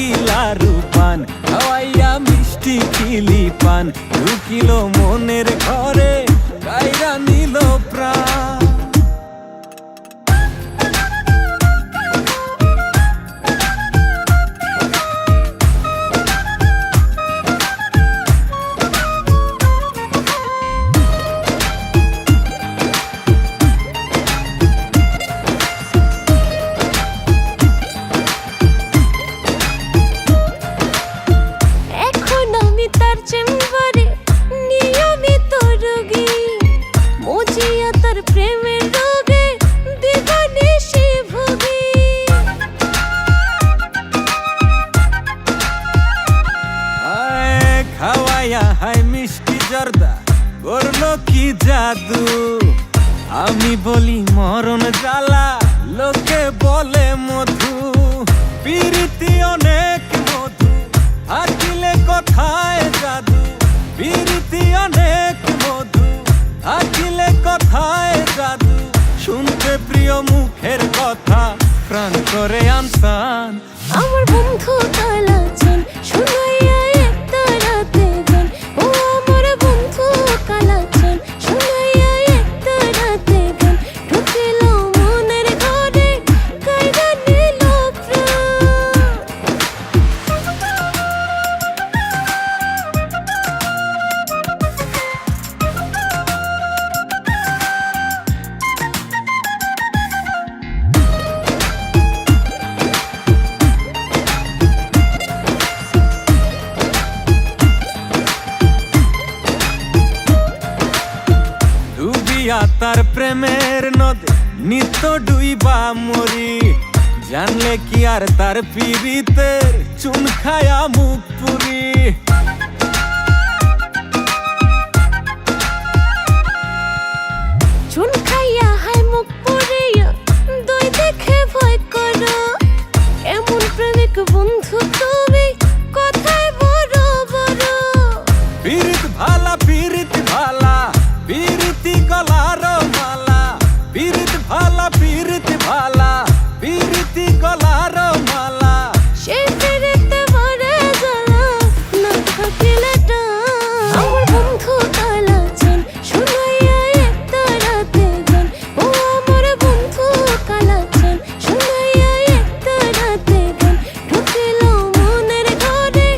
রঙ্গিলা রূপান খাওয়াইয়া মিষ্টি খিলি পান ঢুকিল মনের ঘরে কাইরা নিল প্রাণ। তার চেম্বারে নিয়মিত রোগী মজিয়া তার প্রেমের রোগে দিবানিশি ভোগী। খাওয়াইয়া হাই মিষ্টি জর্দা করলো কি জাদু আমি বলি মরণ জ্বালা লোকে বলে মধু পিরিতি অনেক মধু থাকিলে কথায় জাদু পিরিতি অনেক মধু থাকিলে কথায় জাদু শুনতে প্রিয় মুখের কথা প্রাণ করে আনসান। আমার বন্ধু কালাচান শুনাইয়া একটা রাতে গান ও আমার বন্ধু কালাচান শুনাইয়া একটা রাতে গান ঢুকিল মনের ঘরে কাইরা নিল প্রাণ। তার প্রেমের নদে নিত্য ডুইবা মরি জানলে কি আর তার পিরিতের চুন খায়া মুখ পুরি। চুন খাইয়া হাই মুখ পুরিয়া দই দেখে ভয় করো এমন প্রেমিক বন্ধু তুমি কথায় বড় বড়। পিরিত ভালা পিরিতি গলার মালা পিরিত ভালা পিরিতি গলার মালা সে ফিরিতে মরে জ্বালা না থাকিলে টান। আমার বন্ধু কালাচান শুনাইয়া একটা রাতে গান ও আমার বন্ধু কালাচান শুনাইয়া একটা রাতে গান ঢুকিল মনের ঘরে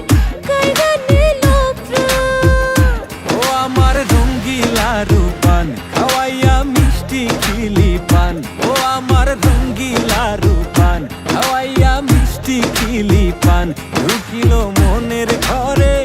কাইরা নিল প্রাণ। ও আমার রঙ্গিলা রূপান খাওয়াইয়া মিষ্টি খিলি পান ও আমার রঙ্গিলা রূপান খাওয়াইয়া মিষ্টি খিলি পান ঢুকিল মনের ঘরে